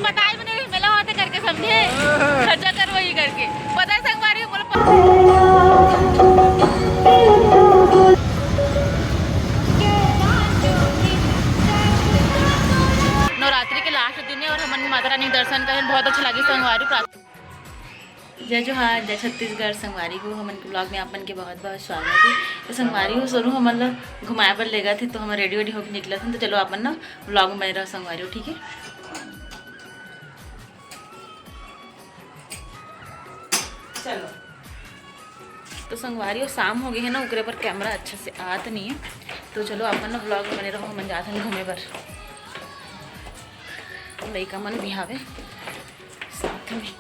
पता ही नहीं मेला होते करके समझे खर्चा कर वही करके पता है संगवारी नवरात्रि के लास्ट दिन है और हमन माता रानी के दर्शन करें बहुत अच्छा लगी संगवारी। जय जोहार जय छत्तीसगढ़। संगवारी को हमन के ब्लॉग में अपन के बहुत बहुत स्वागत है। तो संगवारी हो सोनू हमन ला घुमाए पर ले गए थे तो हम रेडी वेडी होकर निकला थे। तो चलो अपन ना ब्लॉग में बने रहो संगवारी हो, ठीक है। चलो तो संगवारी हो शाम हो गई है ना, उकरे पर कैमरा अच्छा से आता नहीं है। तो चलो अपन ना ब्लॉग में बने रहो। हमन जाते हैं घूमे पर, लड़का मन भी आवे साथ में।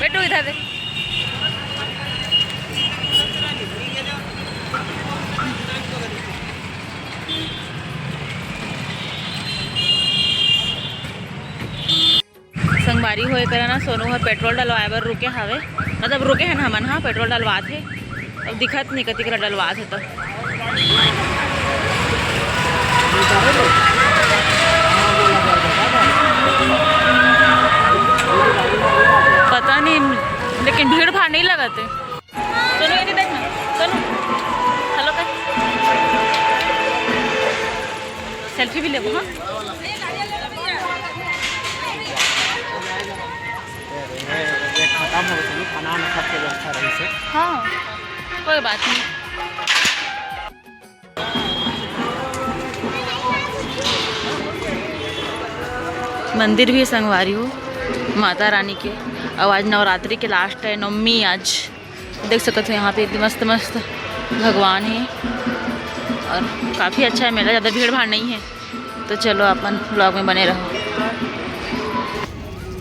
बेटू इधर देख। संगवारी होए करे ना सोनू है पेट्रोल डलवाए बर रुके हावे, मतलब रुके हैं ना हमन। हाँ पेट्रोल डलवा थे, अब दिखत नहीं कति करा डलवा थे। तो पता नहीं लेकिन भीड़ भाड़ नहीं लगाते। सोनू ये देख ना, सोनू हेलो कर, सेल्फी भी ले। हाँ हाँ कोई बात नहीं। मंदिर भी संगवारी हो माता रानी के। अब आज नवरात्रि के लास्ट है, नवमी आज देख सकते हो। यहाँ पे मस्त मस्त भगवान है और काफ़ी अच्छा है मेला, ज़्यादा भीड़ भाड़ नहीं है। तो चलो अपन ब्लॉग में बने रहो।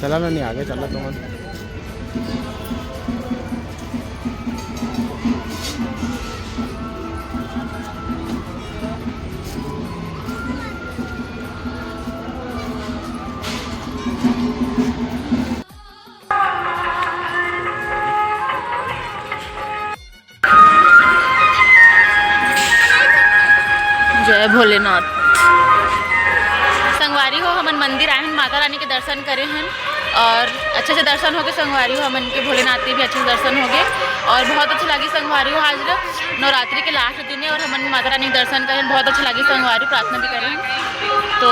चला ना नहीं आगे चला तुम। जय भोलेनाथ। संगवारी हो हमन मंदिर आए हैं, माता रानी के दर्शन करे हैं और अच्छे से दर्शन हो गए। संगवारी हो हमन के भोलेनाथ के भी अच्छे से दर्शन हो गए और बहुत अच्छा लगी। संगवारी हो आज नवरात्रि के लास्ट दिन है और हमन माता रानी के दर्शन करें बहुत अच्छा लगी। संगवारी प्रार्थना भी करें तो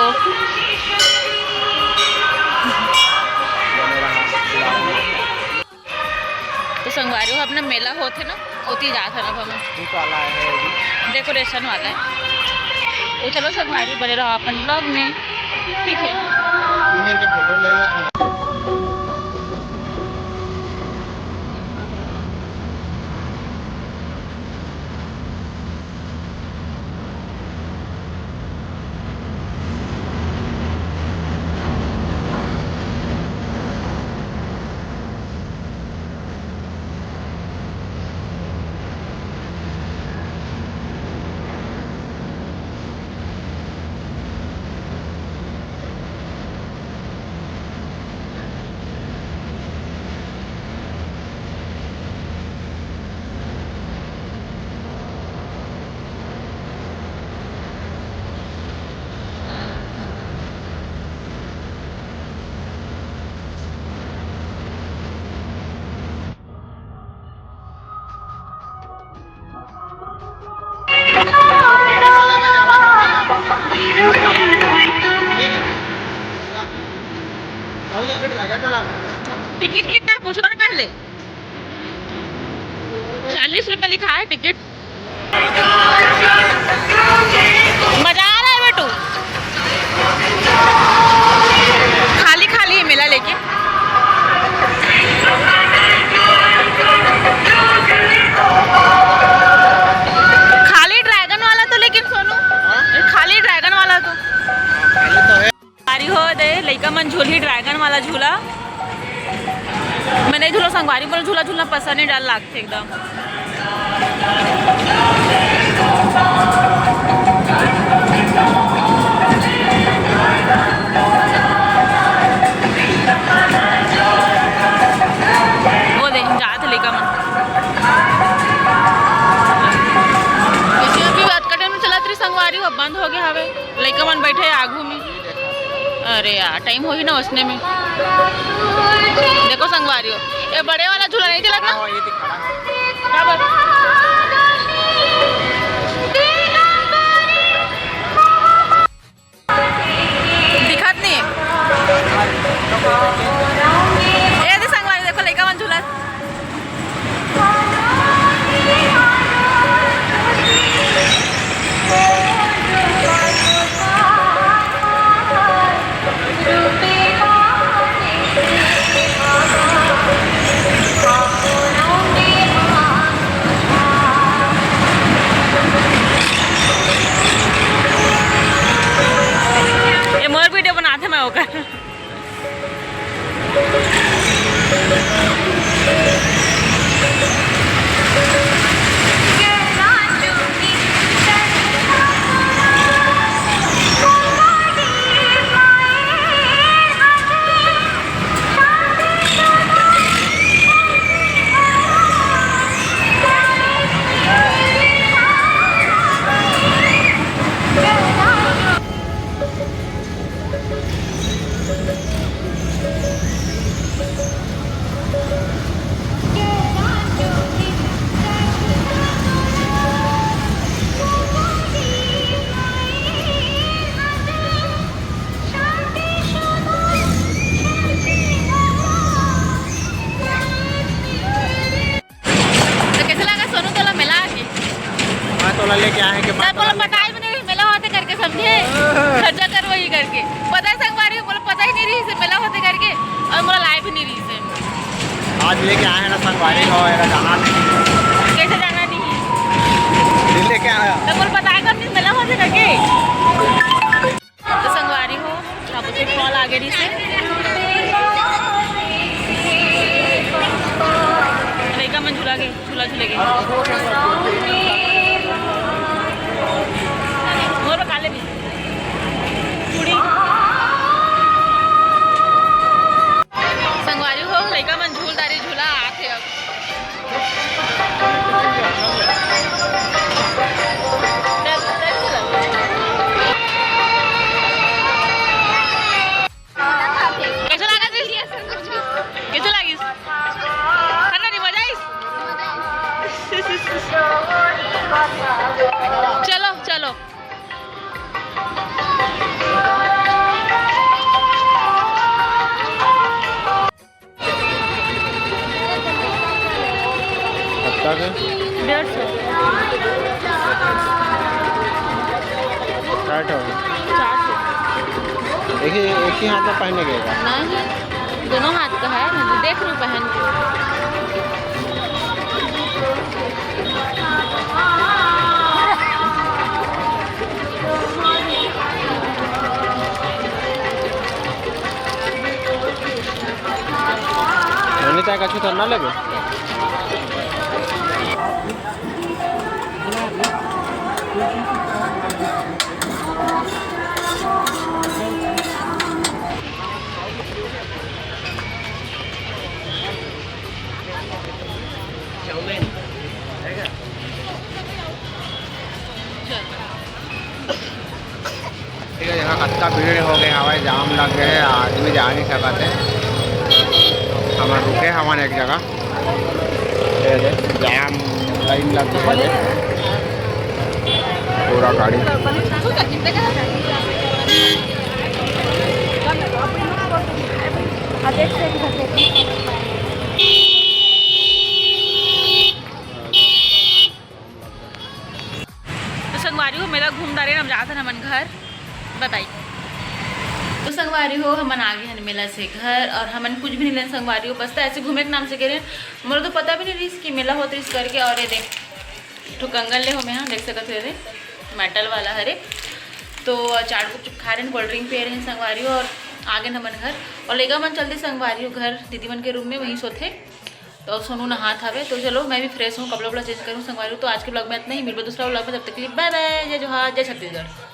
संगवारी हो अपना मेला होते ना उती जात है ना हम डेकोरेशन वाला है। तो चलो संगवारी बने रहो अपन ब्लॉग में, ठीक है। टिकट कितना पूछो ना पहले। 40 रुपये लिखा है टिकट। मजा आ रहा है बेटू, खाली है लइका मन झूली ड्रैगन वाला झूला। मैं नहीं झूला संगवारी बोले झूला झूलना पसंद नहीं डाल लागते एकदम। वो दे जात लइका मन अभी बात कटे में चला तरी संगवारी अब बंद हो गया हवे लइका मन बैठे आगू में। अरे यार टाइम हो ही ना उसने में। देखो संगवारी हो ये बड़े वाला झूला नहीं चला ना दिखत नहीं ये दे संगवारी देखो लइका मन झूला लेके आए कि बोलो पता ही नहीं मेला होते करके समझे खर्चा कर वही करके पता है संगवारी बोलो पता ही नहीं रही से मेला होते करके और मोला लाइफ ही नहीं रही से आज लेके आए ना संगवारी को जाना नहीं कैसे जाना नहीं लेके आया तो बोलो पता है कब मेला होते करके तो संगवारी हो आप उसे कॉल आगे रही से लइका मन झूला के झूला झूलेगी संगवारी हो लइका मन झूलदारी झूला आथे अब कैसे लगा कैसे लागिस खाना नहीं मजा आइस चलो चलो के 150 एक ही हाथ में पहनने गएगा नहीं दोनों हाथ का है मैं देख लूँ पहन के अनिता का छूता ना लगे ठीक है जगह कच्चा भीड़ हो गए हवाई जाम लग गए आदमी जा नहीं सकते हम रुके हमारे एक जगह जाम लाइन लग गए पूरा गाड़ी तो संगवारी हो मेरा घूमदा रहे हम जाते हमन घर बताई तो संगवारी हो हमन आ गए हैं मेला से घर और हमन कुछ भी नहीं लें संगवारी हो बस तो ऐसे घूमे के नाम से कह रहे हैं मोर तो पता भी नहीं रही कि मेला होते इस करके और ये देख तो कंगन ले हो मैं हाँ देख सकते थे मेटल वाला हरे तो चाट गुपचुप खा रहे हैं कोल्ड ड्रिंक पी रहे हैं संगवारी हो और आगे न मन घर और लेगा मन चलते संगवारी घर दीदी मन के रूम में वहीं सोते। तो सोनू नहा थावे तो चलो मैं भी फ्रेश हूँ, कपड़ा वपड़ा चेंज करूँ संगवारी। तो आज के ब्लॉग में इतना ही, मिलबो दूसरा ब्लॉग में, तब तक के लिए बाय बाय। जय जोहार, जय छत्तीसगढ़।